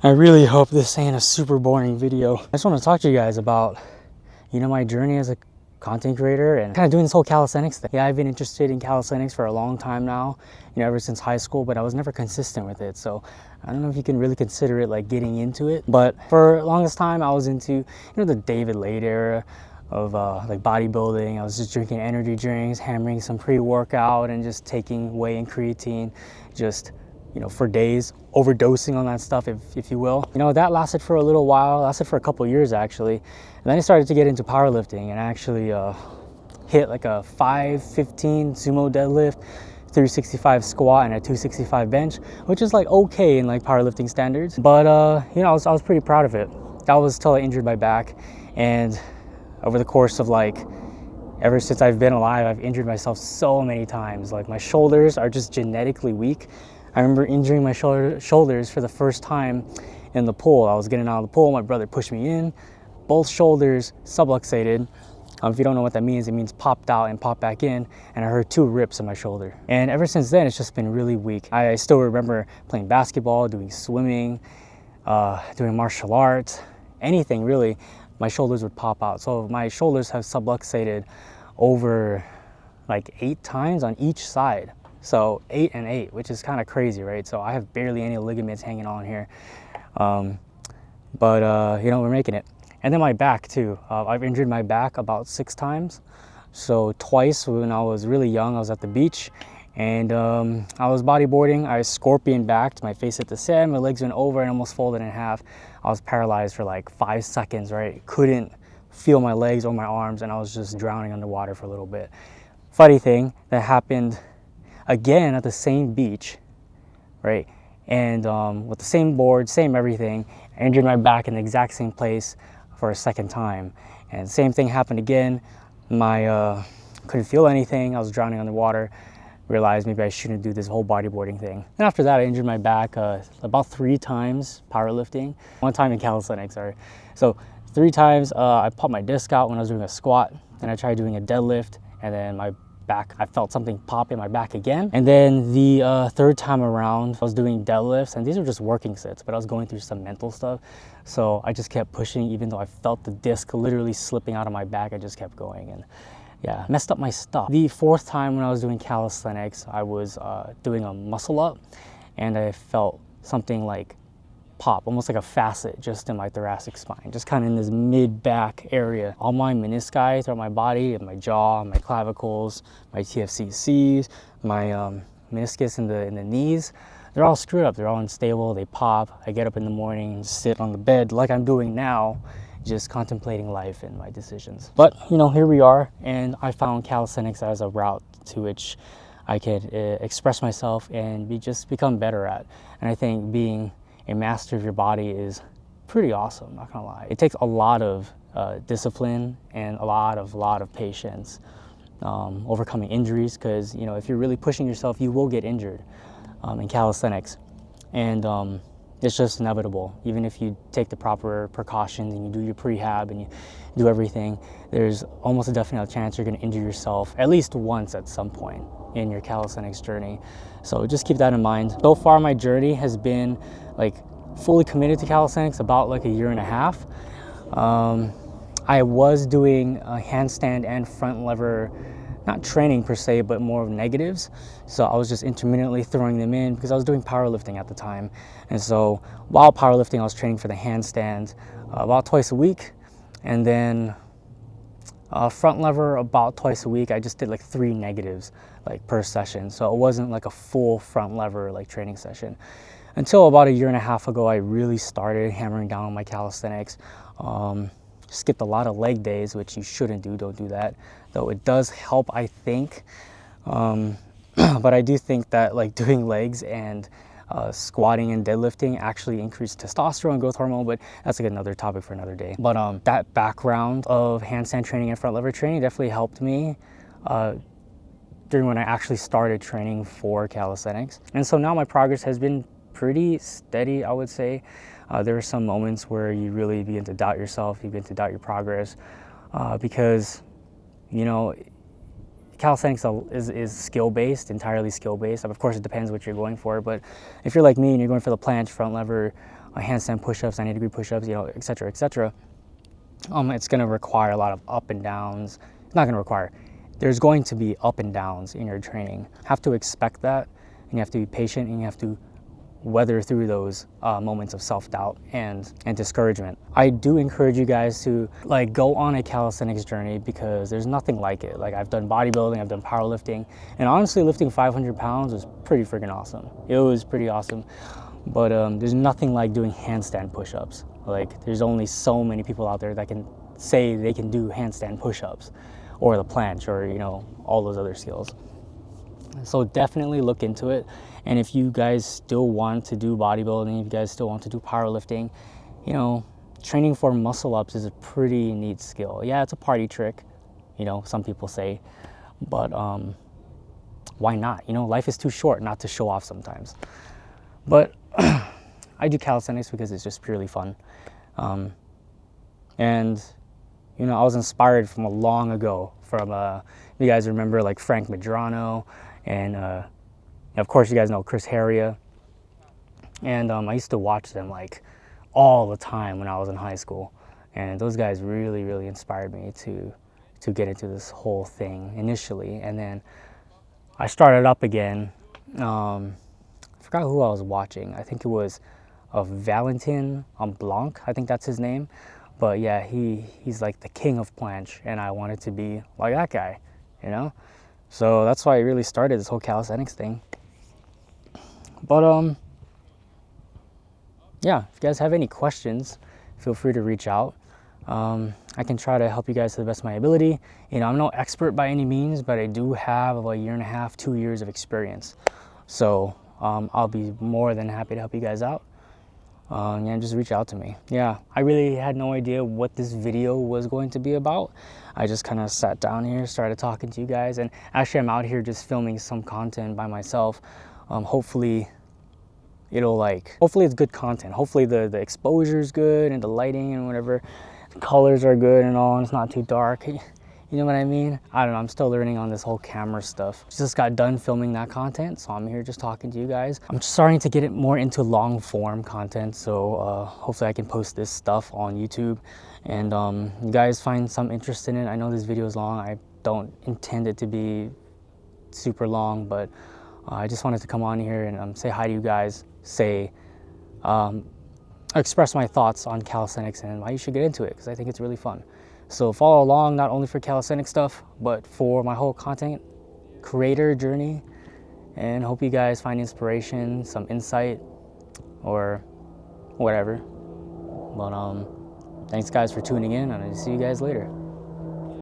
I really hope this ain't a super boring video. I just want to talk to you guys about, my journey as a content creator and kind of doing this whole calisthenics thing. Yeah, I've been interested in calisthenics for a long time now, ever since high school, but I was never consistent with it. So I don't know if you can really consider it like getting into it. But for the longest time, I was into, the David Late era of like bodybuilding. I was just drinking energy drinks, hammering some pre-workout, and just taking whey and creatine, just for days, overdosing on that stuff, if you will. That lasted for a little while, lasted for a couple years actually. And then I started to get into powerlifting and actually hit like a 515 sumo deadlift, 365 squat, and a 265 bench, which is like okay in like powerlifting standards. But I was pretty proud of it. That was till I injured my back, and over the course of ever since I've been alive, I've injured myself so many times. Like my shoulders are just genetically weak. I remember injuring my shoulders for the first time in the pool. I was getting out of the pool, my brother pushed me in, both shoulders subluxated. If you don't know what that means, it means popped out and popped back in, and I heard 2 rips in my shoulder. And ever since then, it's just been really weak. I still remember playing basketball, doing swimming, doing martial arts, anything really, my shoulders would pop out. So my shoulders have subluxated over like 8 times on each side. So 8 and 8, which is kind of crazy, right? So I have barely any ligaments hanging on here. We're making it. And then my back too. I've injured my back about 6 times. So twice when I was really young, I was at the beach and I was bodyboarding. I scorpion backed, my face hit the sand, my legs went over and almost folded in half. I was paralyzed for like 5 seconds, right? Couldn't feel my legs or my arms, and I was just drowning underwater for a little bit. Funny thing, that happened again at the same beach, right? And with the same board, same everything. I injured my back in the exact same place for a second time. And same thing happened again. Couldn't feel anything. I was drowning underwater. Realized maybe I shouldn't do this whole bodyboarding thing. And after that, I injured my back about 3 times powerlifting. 1 time in calisthenics, sorry. So 3 times I popped my disc out when I was doing a squat. Then I tried doing a deadlift, and then my back, I felt something pop in my back again. And then the 3rd time around, I was doing deadlifts, and these were just working sets, but I was going through some mental stuff. So I just kept pushing, even though I felt the disc literally slipping out of my back. I just kept going, and yeah, messed up my stuff. The 4th time when I was doing calisthenics, I was doing a muscle up, and I felt something like pop, almost like a facet just in my thoracic spine, just kind of in this mid-back area. All my menisci throughout my body, and my jaw, my clavicles, my TFCCs, my meniscus in the knees, they're all screwed up, they're all unstable, they pop. I get up in the morning and sit on the bed like I'm doing now, just contemplating life and my decisions. But here we are, and I found calisthenics as a route to which I could express myself and just become better at. And I think being a master of your body is pretty awesome, not gonna lie. It takes a lot of discipline and a lot of patience, overcoming injuries, because if you're really pushing yourself, you will get injured in calisthenics, and it's just inevitable. Even if you take the proper precautions and you do your prehab and you do everything, there's almost a definite chance you're going to injure yourself at least once at some point in your calisthenics journey. So just keep that in mind. So far my journey has been like fully committed to calisthenics about like a year and a half. I was doing a handstand and front lever, not training per se, but more of negatives. So I was just intermittently throwing them in because I was doing powerlifting at the time. And so while powerlifting, I was training for the handstand about twice a week. And then front lever about twice a week. I just did like 3 negatives like per session. So it wasn't like a full front lever like training session. Until about a year and a half ago, I really started hammering down on my calisthenics. Skipped a lot of leg days, which you shouldn't do, don't do that. Though it does help, I think. But I do think that like doing legs and squatting and deadlifting actually increase testosterone and growth hormone, but that's like another topic for another day. But that background of handstand training and front lever training definitely helped me during when I actually started training for calisthenics. And so now my progress has been pretty steady, I would say. There are some moments where you really begin to doubt yourself, you begin to doubt your progress, because calisthenics is skill-based, entirely skill-based. Of course, it depends what you're going for, but if you're like me and you're going for the planche, front lever, handstand push-ups, 90-degree push-ups, you know, etc., etc. It's going to require a lot of up and downs. It's not going to require. There's going to be up and downs in your training. You have to expect that, and you have to be patient, and you have to weather through those moments of self-doubt and discouragement. I do encourage you guys to like go on a calisthenics journey, because there's nothing like it. Like, I've done bodybuilding, I've done powerlifting, and honestly lifting 500 pounds was pretty freaking awesome. It was pretty awesome. But there's nothing like doing handstand push-ups. Like, there's only so many people out there that can say they can do handstand push-ups or the planche, or, you know, all those other skills. So definitely look into it. And if you guys still want to do bodybuilding, if you guys still want to do powerlifting, you know, training for muscle ups is a pretty neat skill. Yeah, it's a party trick, you know, some people say, but why not? You know, life is too short not to show off sometimes. But I do calisthenics because it's just purely fun. And, you know, I was inspired from long ago from, you guys remember like Frank Madrano, and of course you guys know Chris Heria. And I used to watch them like all the time when I was in high school. And those guys really, really inspired me to get into this whole thing initially. And then I started up again. I forgot who I was watching. I think it was Valentin Blanc. I think that's his name. But yeah, he's like the king of planche, and I wanted to be like that guy, you know? So that's why I really started this whole calisthenics thing. But yeah, if you guys have any questions, feel free to reach out. I can try to help you guys to the best of my ability. You know, I'm no expert by any means, but I do have about 1.5 to 2 years of experience. So I'll be more than happy to help you guys out. Yeah, just reach out to me. Yeah, I really had no idea what this video was going to be about. I just kind of sat down here, started talking to you guys, and actually I'm out here just filming some content by myself. Hopefully it's good content. Hopefully the exposure is good, and the lighting and whatever, the colors are good and all, and it's not too dark. You know what I mean? I don't know, I'm still learning on this whole camera stuff. Just got done filming that content, so I'm here just talking to you guys. I'm starting to get it more into long form content, so hopefully I can post this stuff on YouTube, and you guys find some interest in it. I know this video is long. I don't intend it to be super long, but I just wanted to come on here and say hi to you guys, express my thoughts on calisthenics and why you should get into it, because I think it's really fun. So follow along, not only for calisthenics stuff, but for my whole content creator journey, and hope you guys find inspiration, some insight, or whatever. But thanks guys for tuning in, and I'll see you guys later.